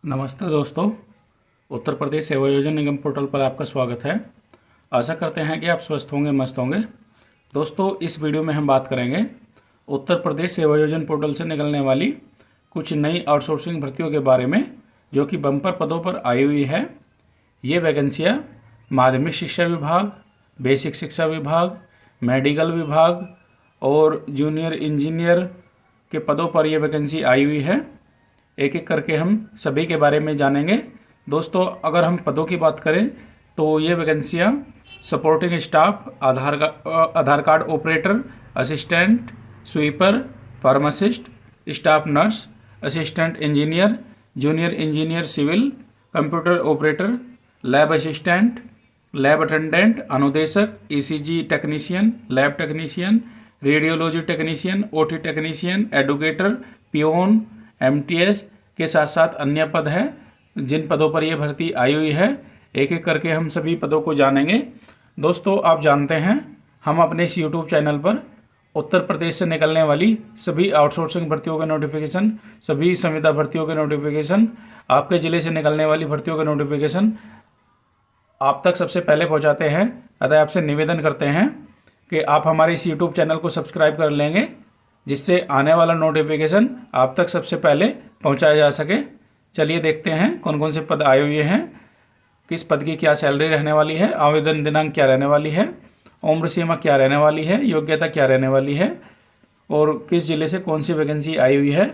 नमस्ते दोस्तों। उत्तर प्रदेश सेवा योजना निगम पोर्टल पर आपका स्वागत है। आशा करते हैं कि आप स्वस्थ होंगे, मस्त होंगे। दोस्तों, इस वीडियो में हम बात करेंगे उत्तर प्रदेश सेवा योजना पोर्टल से निकलने वाली कुछ नई आउटसोर्सिंग भर्तियों के बारे में, जो कि बम्पर पदों पर आई हुई है। ये वैकेंसियाँ माध्यमिक शिक्षा विभाग, बेसिक शिक्षा विभाग, मेडिकल विभाग और जूनियर इंजीनियर के पदों पर यह वैकेंसी आई हुई है। एक एक करके हम सभी के बारे में जानेंगे। दोस्तों, अगर हम पदों की बात करें तो ये वैकेंसियाँ supporting staff, Aadhaar card operator, assistant, sweeper, pharmacist, staff nurse, assistant engineer, junior engineer civil, computer operator, lab assistant, lab attendant, अनुदेशक, ECG technician, lab technician, radiology technician, OT technician, educator, peon, MTS के साथ साथ अन्य पद हैं जिन पदों पर यह भर्ती आई हुई है। एक एक करके हम सभी पदों को जानेंगे। दोस्तों, आप जानते हैं हम अपने इस यूट्यूब चैनल पर उत्तर प्रदेश से निकलने वाली सभी आउटसोर्सिंग भर्तियों के नोटिफिकेशन, सभी संविदा भर्तियों के नोटिफिकेशन, आपके ज़िले से निकलने वाली भर्तियों के नोटिफिकेशन आप तक सबसे पहले पहुंचाते हैं। अतः आपसे निवेदन करते हैं कि आप हमारे इस यूट्यूब चैनल को सब्सक्राइब कर लेंगे, जिससे आने वाला नोटिफिकेशन आप तक सबसे पहले पहुंचाया जा सके। चलिए देखते हैं कौन कौन से पद आए हुए हैं, किस पद की क्या सैलरी रहने वाली है, आवेदन दिनांक क्या रहने वाली है, उम्र सीमा क्या रहने वाली है, योग्यता क्या रहने वाली है और किस जिले से कौन सी वैकेंसी आई हुई है।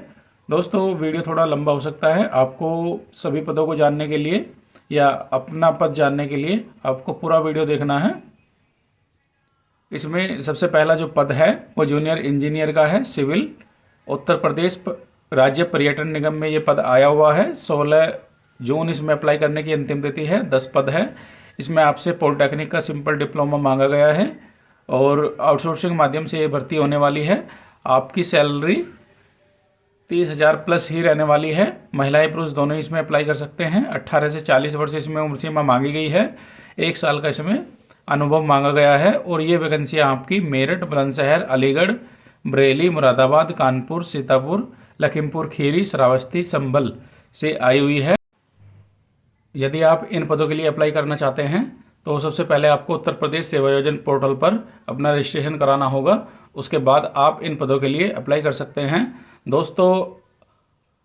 दोस्तों, वीडियो थोड़ा लंबा हो सकता है। आपको सभी पदों को जानने के लिए या अपना पद जानने के लिए आपको पूरा वीडियो देखना है। इसमें सबसे पहला जो पद है वो जूनियर इंजीनियर का है, सिविल। उत्तर प्रदेश राज्य पर्यटन निगम में ये पद आया हुआ है। 16 जून इसमें अप्लाई करने की अंतिम तिथि है। 10 पद है। इसमें आपसे पॉलिटेक्निक का सिंपल डिप्लोमा मांगा गया है और आउटसोर्सिंग माध्यम से ये भर्ती होने वाली है। आपकी सैलरी 30,000 प्लस ही रहने वाली है। महिलाएं पुरुष दोनों इसमें अप्लाई कर सकते हैं। 18 से 40 वर्ष इसमें उम्र सीमा मांगी गई है। 1 साल का इसमें अनुभव मांगा गया है और ये वैकेंसियाँ आपकी मेरठ, बुलंदशहर, अलीगढ़, बरेली, मुरादाबाद, कानपुर, सीतापुर, लखीमपुर खीरी, श्रावस्ती, संभल से आई हुई है। यदि आप इन पदों के लिए अप्लाई करना चाहते हैं तो सबसे पहले आपको उत्तर प्रदेश सेवा योजना पोर्टल पर अपना रजिस्ट्रेशन कराना होगा। उसके बाद आप इन पदों के लिए अप्लाई कर सकते हैं। दोस्तों,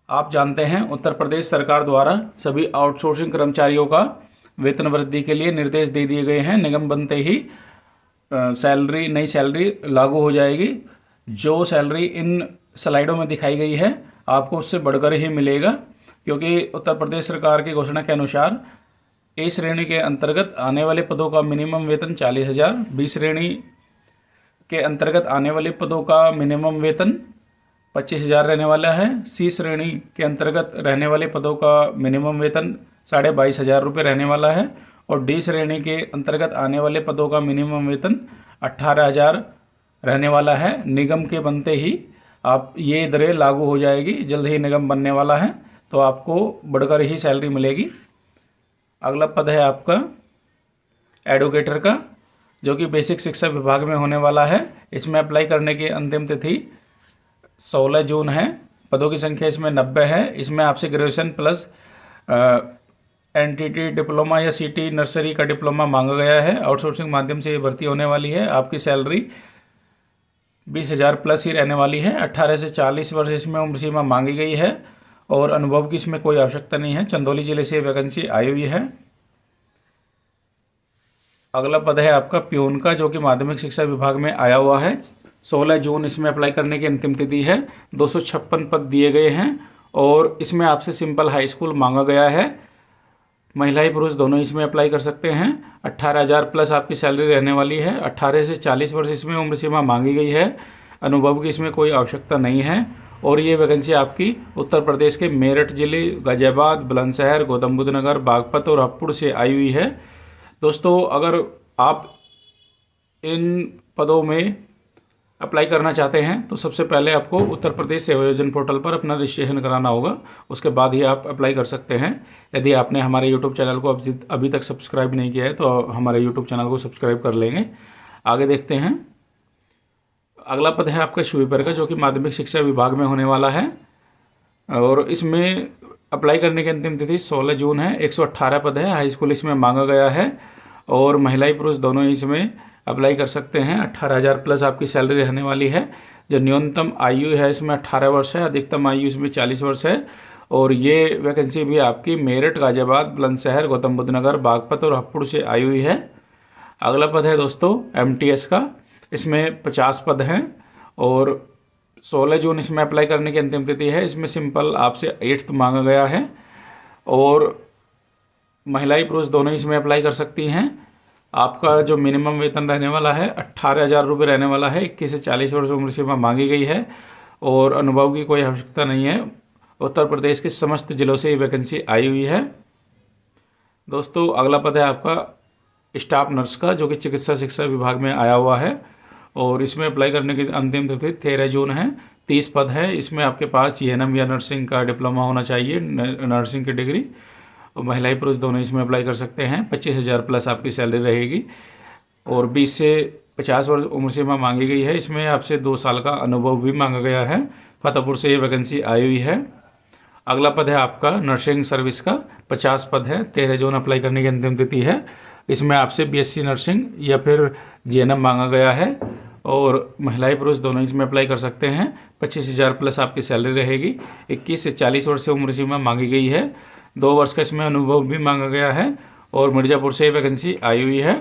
आप जानते हैं उत्तर प्रदेश सरकार द्वारा सभी आउटसोर्सिंग कर्मचारियों का वेतन वृद्धि के लिए निर्देश दे दिए गए हैं। निगम बनते ही नई सैलरी लागू हो जाएगी। जो सैलरी इन स्लाइडों में दिखाई गई है आपको उससे बढ़कर ही मिलेगा, क्योंकि उत्तर प्रदेश सरकार की घोषणा के अनुसार ए श्रेणी के अंतर्गत आने वाले पदों का मिनिमम वेतन 40,000, बी श्रेणी के अंतर्गत आने वाले पदों का मिनिमम वेतन 25,000 रहने वाला है। सी श्रेणी के अंतर्गत रहने वाले पदों का मिनिमम वेतन 22,500 रुपये रहने वाला है और डी श्रेणी के अंतर्गत आने वाले पदों का मिनिमम वेतन 18,000 रहने वाला है। निगम के बनते ही आप ये दरें लागू हो जाएगी। जल्द ही निगम बनने वाला है तो आपको बढ़कर ही सैलरी मिलेगी। अगला पद है आपका एडुकेटर का, जो कि बेसिक शिक्षा विभाग में होने वाला है। इसमें अप्लाई करने की अंतिम तिथि 16 जून है। पदों की संख्या इसमें 90 है। इसमें आपसे ग्रेजुएशन प्लस एनटीटी डिप्लोमा या सीटी नर्सरी का डिप्लोमा मांगा गया है। आउटसोर्सिंग माध्यम से ये भर्ती होने वाली है। आपकी सैलरी 20,000 प्लस ही रहने वाली है। 18 से 40 वर्ष इसमें उम्र सीमा मांगी गई है और अनुभव की इसमें कोई आवश्यकता नहीं है। चंदौली जिले से वैकेंसी आई हुई है। अगला पद है आपका पियून का, जो कि माध्यमिक शिक्षा विभाग में आया हुआ है। 16 जून इसमें अप्लाई करने की अंतिम तिथि है। 256 पद दिए गए हैं और इसमें आपसे सिंपल हाई स्कूल मांगा गया है। महिलाएं पुरुष दोनों इसमें अप्लाई कर सकते हैं। 18,000 प्लस आपकी सैलरी रहने वाली है। 18 से 40 वर्ष इसमें उम्र सीमा मांगी गई है। अनुभव की इसमें कोई आवश्यकता नहीं है और ये वैकेंसी आपकी उत्तर प्रदेश के मेरठ जिले, गाजियाबाद, बुलंदशहर, गौतम बुद्ध नगर, बागपत और हापुड़ से आई हुई है। दोस्तों, अगर आप इन पदों में अप्लाई करना चाहते हैं तो सबसे पहले आपको उत्तर प्रदेश सेवा योजना पोर्टल पर अपना रजिस्ट्रेशन कराना होगा। उसके बाद ही आप अप्लाई कर सकते हैं। यदि आपने हमारे यूट्यूब चैनल को अभी तक सब्सक्राइब नहीं किया है तो हमारे यूट्यूब चैनल को सब्सक्राइब कर लेंगे। आगे देखते हैं। अगला पद है आपका स्वीपर का, जो कि माध्यमिक शिक्षा विभाग में होने वाला है और इसमें अप्लाई करने की अंतिम तिथि 16 जून है। 118 पद है, हाई स्कूल इसमें मांगा गया है और महिला पुरुष दोनों ही इसमें अप्लाई कर सकते हैं। 18,000 प्लस आपकी सैलरी रहने वाली है। जो न्यूनतम आयु है इसमें 18 वर्ष है, अधिकतम आयु इसमें 40 वर्ष है। और ये वैकेंसी भी आपकी मेरठ, गाजियाबाद, बुलंदशहर, गौतम बुद्ध नगर, बागपत और हापुड़ से आई हुई है। अगला पद है दोस्तों MTS का, इसमें 50 पद हैं और 16 जून इसमें अप्लाई करने की अंतिम तिथि है। इसमें सिंपल आपसे 8th मांगा गया है और महिलाएं पुरुष दोनों इसमें अप्लाई कर सकती हैं। आपका जो मिनिमम वेतन रहने वाला है 18,000 रुपये रहने वाला है। 21 से 40 वर्ष उम्र सीमा मांगी गई है और अनुभव की कोई आवश्यकता नहीं है। उत्तर प्रदेश के समस्त जिलों से ये वैकेंसी आई हुई है। दोस्तों अगला पद है आपका स्टाफ नर्स का, जो कि चिकित्सा शिक्षा विभाग में आया हुआ है और इसमें अप्लाई करने की अंतिम तिथि 13 जून है। 30 पद है। इसमें आपके पास ENM या नर्सिंग का डिप्लोमा होना चाहिए, नर्सिंग की डिग्री। और महिलाएं पुरुष दोनों इसमें अप्लाई कर सकते हैं। 25,000 प्लस आपकी सैलरी रहेगी और 20 से 50 वर्ष उम्र सीमा मांगी गई है। इसमें आपसे 2 साल का अनुभव भी मांगा गया है। फतेहपुर से ये वैकेंसी आई हुई है। अगला पद है आपका नर्सिंग सर्विस का, 50 पद है। 13 जून अप्लाई करने की अंतिम तिथि है। इसमें आपसे BSc नर्सिंग या फिर GNM मांगा गया है और महिलाएं पुरुष दोनों इसमें अप्लाई कर सकते हैं। 25,000 प्लस आपकी सैलरी रहेगी। 21 से 40 वर्ष से उम्र सीमा मांगी गई है। 2 वर्ष का इसमें अनुभव भी मांगा गया है और मिर्ज़ापुर से वैकेंसी आई हुई है।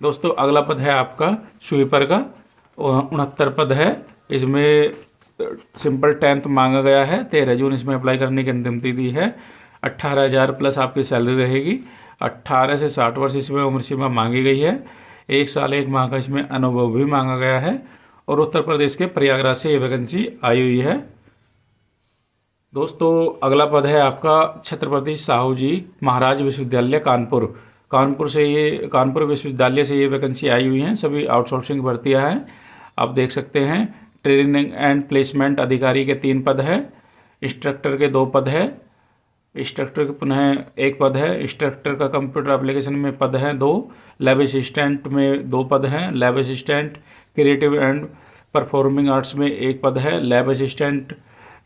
दोस्तों अगला पद है आपका स्वीपर का, 69 पद है। इसमें सिंपल 10th मांगा गया है। 13 जून इसमें अप्लाई करने की अंतिम तिथि है। 18,000 प्लस आपकी सैलरी रहेगी। 18 से 60 वर्ष इसमें उम्र सीमा मांगी गई है। 1 साल 1 माह का इसमें अनुभव भी मांगा गया है और उत्तर प्रदेश के प्रयागराज से ये वैकेंसी आई हुई है। दोस्तों अगला पद है आपका छत्रपति साहू जी महाराज विश्वविद्यालय कानपुर। कानपुर विश्वविद्यालय से ये वैकेंसी आई हुई हैं। सभी आउटसोर्सिंग भर्तियां हैं, आप देख सकते हैं। ट्रेनिंग एंड प्लेसमेंट अधिकारी के 3 पद है। इंस्ट्रक्टर के 2 पद है। इंस्ट्रक्टर के पुनः 1 पद है। इंस्ट्रक्टर का कंप्यूटर एप्लीकेशन में पद है 2। लैब असिस्टेंट में 2 पद हैं। Lab assistant creative and performing arts में 1 पद है। लैब असिस्टेंट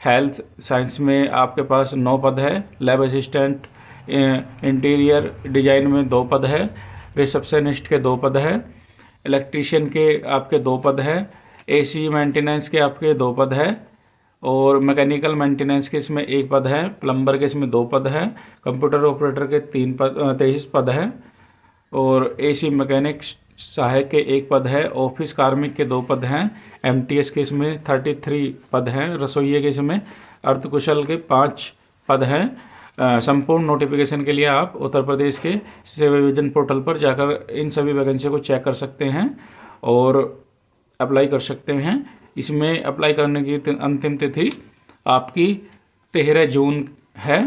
हेल्थ साइंस में आपके पास 9 पद है। लैब असिस्टेंट इंटीरियर डिजाइन में 2 पद है। रिसेप्शनिस्ट के 2 पद है। इलेक्ट्रीशियन के आपके 2 पद है। AC मेंटेनेंस के आपके 2 पद है और मैकेनिकल मेंटेनेंस के इसमें 1 पद है। प्लम्बर के इसमें 2 पद है। कंप्यूटर ऑपरेटर के 23 पद है और AC मैकेनिक सहायक के 1 पद है। ऑफिस कार्मिक के 2 पद हैं। MTS के इसमें 33 पद हैं। रसोइये के इसमें अर्धकुशल के 5 पद हैं। संपूर्ण नोटिफिकेशन के लिए आप उत्तर प्रदेश के सेवा योजना पोर्टल पर जाकर इन सभी वैकेंसी को चेक कर सकते हैं और अप्लाई कर सकते हैं। इसमें अप्लाई करने की अंतिम तिथि आपकी 13 जून है।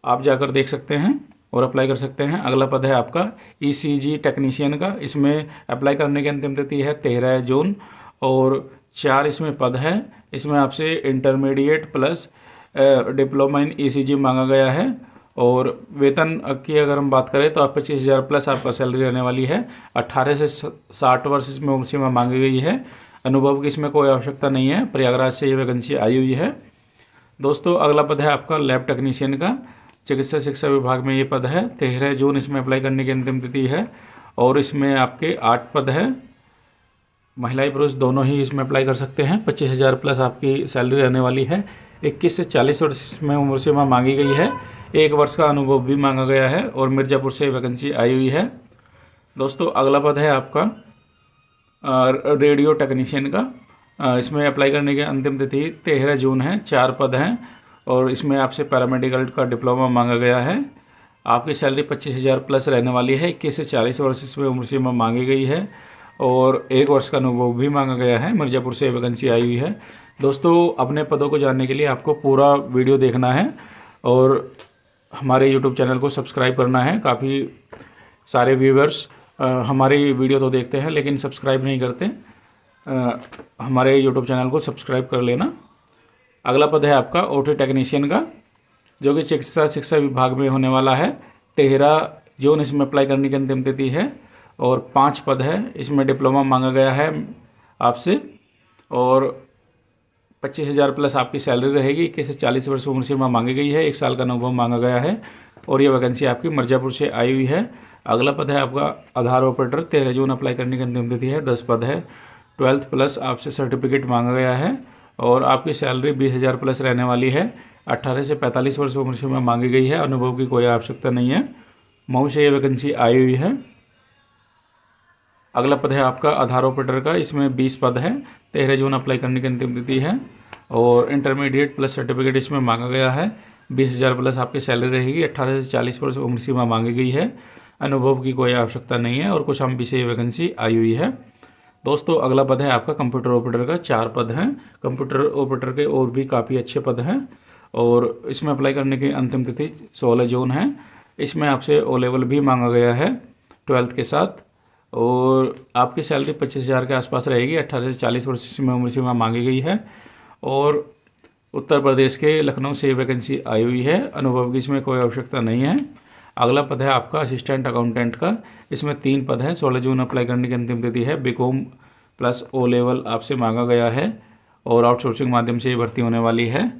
आप जाकर देख सकते हैं और अप्लाई कर सकते हैं। अगला पद है आपका ECG टेक्नीशियन का। इसमें अप्लाई करने की अंतिम तिथि है 13 जून और 4 इसमें पद है। इसमें आपसे intermediate plus diploma in ECG मांगा गया है और वेतन की अगर हम बात करें तो आप 25,000 प्लस आपका सैलरी रहने वाली है। 18 से 60 वर्ष इसमें उम्र सीमा मांगी गई है। अनुभव की इसमें कोई आवश्यकता नहीं है। प्रयागराज से ये वैकेंसी आई हुई है। दोस्तों अगला पद है आपका लैब टेक्नीशियन का, चिकित्सा शिक्षा विभाग में ये पद है। 13 जून इसमें अप्लाई करने की अंतिम तिथि है और इसमें आपके 8 पद है। महिलाएं पुरुष दोनों ही इसमें अप्लाई कर सकते हैं। 25,000 प्लस आपकी सैलरी रहने वाली है। 21 से 40 वर्ष में उम्र सीमा मांगी गई है। 1 वर्ष का अनुभव भी मांगा गया है और मिर्ज़ापुर से वैकेंसी आई हुई है। दोस्तों अगला पद है आपका रेडियो टेक्नीशियन का। इसमें अप्लाई करने की अंतिम तिथि 13 जून है। 4 पद हैं और इसमें आपसे पैरामेडिकल का डिप्लोमा मांगा गया है। आपकी सैलरी 25,000 प्लस रहने वाली है। 21 से 40 वर्ष इसमें उम्र सीमा मांगी गई है और 1 वर्ष का अनुभव भी मांगा गया है। मिर्ज़ापुर से वैकेंसी आई हुई है। दोस्तों अपने पदों को जानने के लिए आपको पूरा वीडियो देखना है और हमारे YouTube चैनल को सब्सक्राइब करना है। काफ़ी सारे व्यूवर्स हमारी वीडियो तो देखते हैं लेकिन सब्सक्राइब नहीं करते। हमारे YouTube चैनल को सब्सक्राइब कर लेना। अगला पद है आपका OT टेक्नीशियन का, जो कि चिकित्सा शिक्षा विभाग में होने वाला है। 13 जून इसमें अप्लाई करने की अंतिम तिथि है और 5 पद है। इसमें डिप्लोमा मांगा गया है आपसे और 25,000 प्लस आपकी सैलरी रहेगी। 21 से 40 वर्ष उम्र सीमा मांगी गई है। 1 साल का अनुभव मांगा गया है और ये वैकेंसी आपकी मिर्ज़ापुर से आई हुई है। अगला पद है आपका आधार ऑपरेटर। 13 जून अप्लाई करने की अंतिम तिथि है। 10 पद है। 12th प्लस आपसे सर्टिफिकेट मांगा गया है और आपकी सैलरी 20,000 प्लस रहने वाली है। 18 से 45 वर्ष उम्र सीमा मांगी गई है। अनुभव की कोई आवश्यकता नहीं है। मऊ से ये वैकेंसी आई हुई है। अगला पद है आपका आधार ऑपरेटर का। इसमें 20 पद है। 13 जून अप्लाई करने की अंतिम तिथि है और इंटरमीडिएट प्लस सर्टिफिकेट इसमें मांगा गया है। 20,000 प्लस आपकी सैलरी रहेगी। 18 से 40 वर्ष उम्र सीमा मांगी गई है। अनुभव की कोई आवश्यकता नहीं है और कौशाम्बी से ये वैकेंसी आई हुई है। दोस्तों अगला पद है आपका कंप्यूटर ऑपरेटर का। 4 पद हैं। कंप्यूटर ऑपरेटर के और भी काफ़ी अच्छे पद हैं और इसमें अप्लाई करने की अंतिम तिथि 16 जून है। इसमें आपसे ओ लेवल भी मांगा गया है 12th के साथ और आपकी सैलरी 25,000 के आसपास रहेगी। 18 से 40 वर्ष में उम्र सीमा मांगी गई है और उत्तर प्रदेश के लखनऊ से वैकेंसी आई हुई है। अनुभव की इसमें कोई आवश्यकता नहीं है। अगला पद है आपका असिस्टेंट अकाउंटेंट का। इसमें 3 पद है। 16 जून अप्लाई करने की अंतिम तिथि है। बीकॉम प्लस ओ लेवल आपसे मांगा गया है और आउटसोर्सिंग माध्यम से ये भर्ती होने वाली है।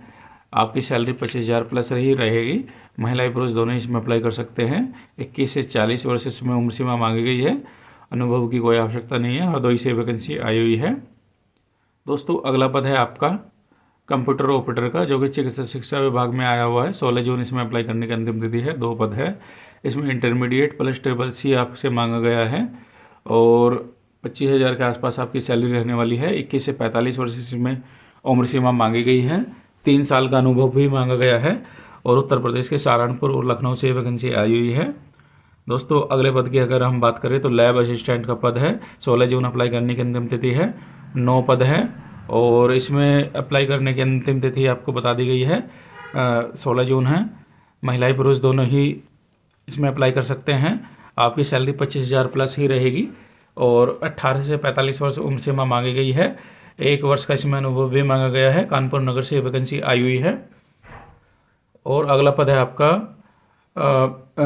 आपकी सैलरी 25,000 प्लस ही रहेगी। महिला पुरुष दोनों इसमें अप्लाई कर सकते हैं। 21 से 40 वर्ष इसमें उम्र सीमा मांगी गई है। अनुभव की कोई आवश्यकता नहीं है। हरदोई से वैकेंसी आई हुई है। दोस्तों अगला पद है आपका कंप्यूटर ऑपरेटर का जो कि चिकित्सा शिक्षा विभाग में आया हुआ है। 16 जून इसमें अप्लाई करने की अंतिम तिथि है। 2 पद है। इसमें इंटरमीडिएट प्लस CCC आपसे मांगा गया है और 25,000 के आसपास आपकी सैलरी रहने वाली है। 21 से 45 वर्ष इसमें उम्र सीमा मांगी गई है। 3 साल का अनुभव भी मांगा गया है और उत्तर प्रदेश के सहारनपुर और लखनऊ से वैकेंसी आई हुई है। दोस्तों अगले पद की अगर हम बात करें तो लैब असिस्टेंट का पद है। 16 जून अप्लाई करने की अंतिम तिथि है। 9 पद है और इसमें अप्लाई करने की अंतिम तिथि आपको बता दी गई है 16 जून है। महिलाएं पुरुष दोनों ही इसमें अप्लाई कर सकते हैं। आपकी सैलरी 25,000 प्लस ही रहेगी और 18 से 45 वर्ष उम्र सीमा मांगी गई है। 1 वर्ष का इसमें अनुभव भी मांगा गया है। कानपुर नगर से वैकेंसी आई हुई है। और अगला पद है आपका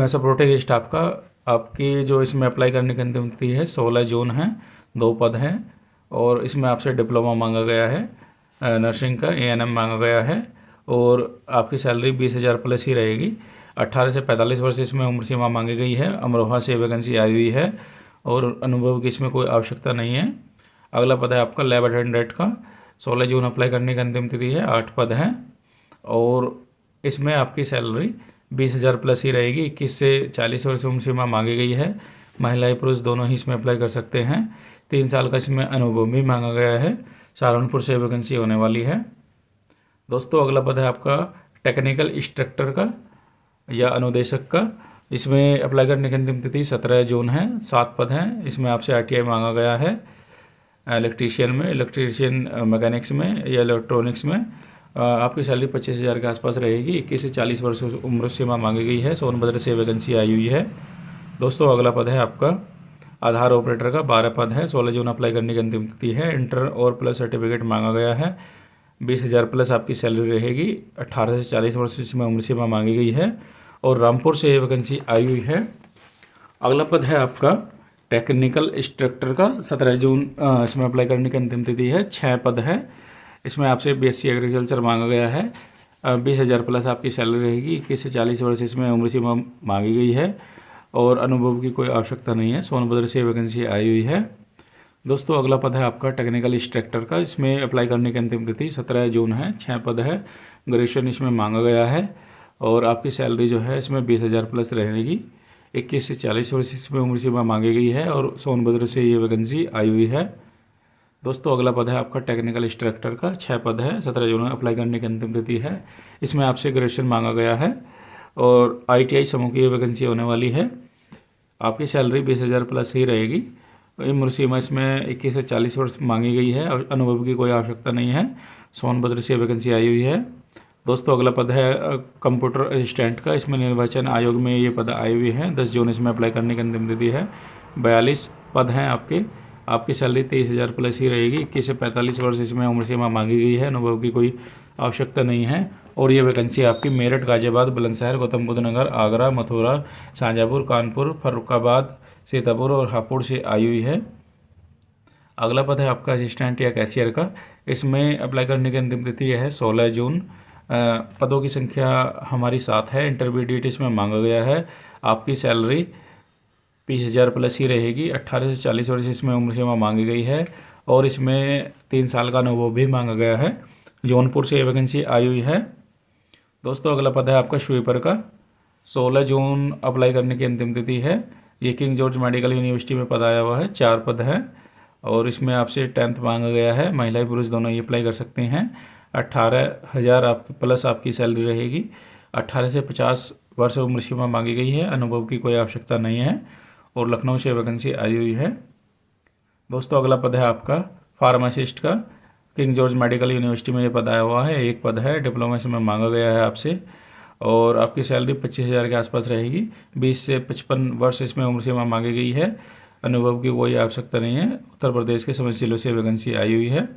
सपोर्टिंग स्टाफ का। आपकी जो इसमें अप्लाई करने की अंतिम तिथि है 16 जून है। 2 पद हैं और इसमें आपसे डिप्लोमा मांगा गया है। नर्सिंग का ANM मांगा गया है और आपकी सैलरी 20,000 प्लस ही रहेगी। 18 से 45 वर्ष इसमें उम्र सीमा मांगी गई है। अमरोहा से वैकेंसी आई हुई है और अनुभव की इसमें कोई आवश्यकता नहीं है। अगला पद है आपका लैब अटेंडेंट का। 16 जून अप्लाई करने की अंतिम तिथि है। 8 पद हैं और इसमें आपकी सैलरी 20,000 प्लस ही रहेगी। 21 से 40 वर्ष उम्र सीमा मांगी गई है। महिलाएं पुरुष दोनों ही इसमें अप्लाई कर सकते हैं। 3 साल का इसमें अनुभव भी मांगा गया है। सहारनपुर से वैकेंसी होने वाली है। दोस्तों अगला पद है आपका टेक्निकल इंस्ट्रक्टर का या अनुदेशक का। इसमें अप्लाई करने की अंतिम तिथि 17 जून है। 7 पद हैं। इसमें आपसे RTI मांगा गया है। इलेक्ट्रीशियन मैकेनिक्स में या इलेक्ट्रॉनिक्स में आपकी सैलरी 25,000 के आसपास रहेगी। 21 से 40 वर्ष उम्र सीमा मांगी गई है। सोनभद्र से वैकेंसी आई हुई है। दोस्तों अगला पद है आपका आधार ऑपरेटर का। 12 पद है। 16 जून अप्लाई करने की अंतिम तिथि है। इंटर और प्लस सर्टिफिकेट मांगा गया है। 20,000 प्लस आपकी सैलरी रहेगी। 18 से 40 वर्ष इसमें उम्र सीमा मांगी गई है और रामपुर से ये वैकेंसी आई हुई है। अगला पद है आपका टेक्निकल इंस्ट्रक्टर का। 17 जून इसमें अप्लाई करने की अंतिम तिथि है। 6 पद है। इसमें आपसे BSc एग्रीकल्चर मांगा गया है। 20,000 प्लस आपकी सैलरी रहेगी। 21 से 40 वर्ष इसमें उम्र सीमा मांगी गई है और अनुभव की कोई आवश्यकता नहीं है। सोनभद्र से वैकेंसी आई हुई है। दोस्तों अगला पद है आपका टेक्निकल इंस्ट्रक्टर का। इसमें अप्लाई करने की अंतिम तिथि 17 जून है। 6 पद है। ग्रेजुएशन इसमें मांगा गया है और आपकी सैलरी जो है इसमें 20,000 प्लस रहेगी। 21 से 40 वर्ष इसमें उम्र सीमा मांगी गई है और सोनभद्र से ये वैकेंसी आई हुई है। दोस्तों अगला पद है आपका टेक्निकल इंस्ट्रक्टर का। 6 पद है। 17 जून अप्लाई करने की अंतिम तिथि है। इसमें आपसे ग्रेजुएशन मांगा गया है और ITI समूह की वैकेंसी होने वाली है। आपकी सैलरी 20,000 प्लस ही रहेगी। उम्र सीमा इसमें 21 से 40 वर्ष मांगी गई है और अनुभव की कोई आवश्यकता नहीं है। सोनभद्र से वैकेंसी आई हुई है। दोस्तों अगला पद है कंप्यूटर असिस्टेंट का। इसमें निर्वाचन आयोग में ये पद आई हुई है। 10 जून इसमें अप्लाई करने की अंतिम तिथि है। 42 पद हैं आपकी सैलरी 23,000 प्लस ही रहेगी। 21 से 45 वर्ष इसमें उम्र सीमा मांगी गई है। अनुभव की कोई आवश्यकता नहीं है और ये वैकेंसी आपकी मेरठ, गाजियाबाद, बुलंदशहर, गौतम बुद्ध नगर, आगरा, मथुरा, शाहजहाँपुर, कानपुर, फर्रुखाबाद, सीतापुर और हापुड़ से आई हुई है। अगला पद है आपका असिस्टेंट या कैशियर का। इसमें अप्लाई करने की अंतिम तिथि है 16 जून। पदों की संख्या हमारी 7 है। इंटरव्यू डेट इसमें मांगा गया है। आपकी सैलरी 20,000 प्लस ही रहेगी। 18 से 40 वर्ष इसमें उम्र सीमा मांगी गई है और इसमें 3 साल का अनुभव भी मांगा गया है। जौनपुर से ये वैकेंसी आई हुई है। दोस्तों अगला पद है आपका स्वीपर का। 16 जून अप्लाई करने की अंतिम तिथि है। ये किंग जॉर्ज मेडिकल यूनिवर्सिटी में पद आया हुआ है। 4 पद है और इसमें आपसे 10th मांगा गया है। महिला पुरुष दोनों ही अप्लाई कर सकते हैं। 18,000 आपकी प्लस आपकी सैलरी रहेगी। 18 से 50 वर्ष उम्र सीमा मांगी गई है। अनुभव की कोई आवश्यकता नहीं है और लखनऊ से वैकेंसी आई हुई है। दोस्तों अगला पद है आपका फार्मासिस्ट का। किंग जॉर्ज मेडिकल यूनिवर्सिटी में ये पद आया हुआ है। 1 पद है। डिप्लोमा इसमें मांगा गया है आपसे और आपकी सैलरी 25,000 के आसपास रहेगी। 20 से 55 वर्ष इसमें उम्र सीमा मांगी गई है। अनुभव की कोई आवश्यकता नहीं है। उत्तर प्रदेश के समस्त जिलों से वैकेंसी आई हुई है।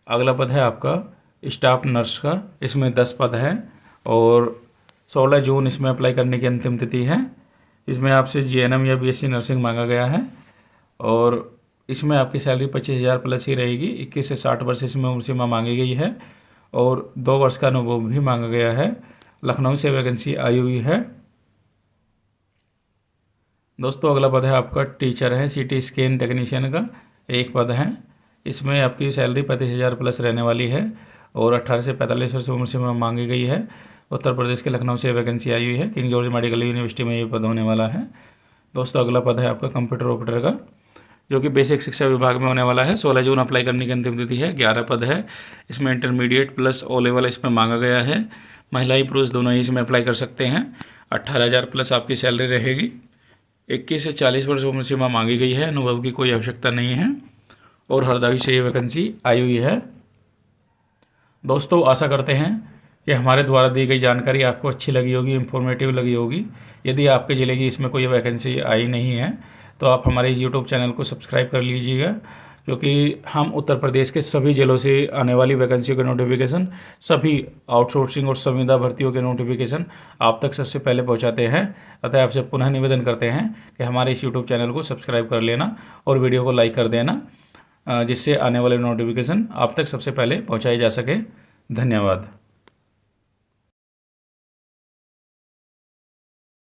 अगला पद है आपका स्टाफ नर्स का। इसमें 10 पद हैं और 16 जून इसमें अप्लाई करने की अंतिम तिथि है। इसमें आपसे GNM या BSc नर्सिंग मांगा गया है और इसमें आपकी सैलरी 25,000 प्लस ही रहेगी। 21 से 60 वर्ष इसमें उम्र सीमा मांगी गई है और 2 वर्ष का अनुभव भी मांगा गया है। लखनऊ से वैकेंसी आई हुई है। दोस्तों अगला पद है आपका टीचर है, CT स्कैन टेक्नीशियन का। 1 पद है। इसमें आपकी सैलरी 35,000 प्लस रहने वाली है और 18 से 45 वर्ष उम्र से मांगी गई है। उत्तर प्रदेश के लखनऊ से वैकेंसी आई हुई है। किंग जॉर्ज मेडिकल यूनिवर्सिटी में ये पद होने वाला है। दोस्तों अगला पद है आपका कंप्यूटर ऑपरेटर का, जो कि बेसिक शिक्षा विभाग में होने वाला है। 16 जून अप्लाई करने की अंतिम तिथि है। 11 पद है। इसमें इंटरमीडिएट प्लस O लेवल इसमें मांगा गया है। महिला पुरुष दोनों ही इसमें अप्लाई कर सकते हैं। 18,000 प्लस आपकी सैलरी रहेगी। 21 से 40 वर्ष उम्र सीमा मांगी गई है। अनुभव की कोई आवश्यकता नहीं है और हरदोई से ये वैकेंसी आई हुई है। दोस्तों आशा करते हैं कि हमारे द्वारा दी गई जानकारी आपको अच्छी लगी होगी, इन्फॉर्मेटिव लगी होगी। यदि आपके ज़िले की इसमें कोई वैकेंसी आई नहीं है तो आप हमारे YouTube चैनल को सब्सक्राइब कर लीजिएगा, क्योंकि हम उत्तर प्रदेश के सभी जिलों से आने वाली वैकेंसियों के नोटिफिकेशन, सभी आउटसोर्सिंग और संविदा भर्तियों के नोटिफिकेशन आप तक सबसे पहले पहुंचाते हैं। अतः आपसे पुनः निवेदन करते हैं कि हमारे इस YouTube चैनल को सब्सक्राइब कर लेना और वीडियो को लाइक कर देना, जिससे आने वाले नोटिफिकेशन आप तक सबसे पहले पहुँचाए जा सके। धन्यवाद।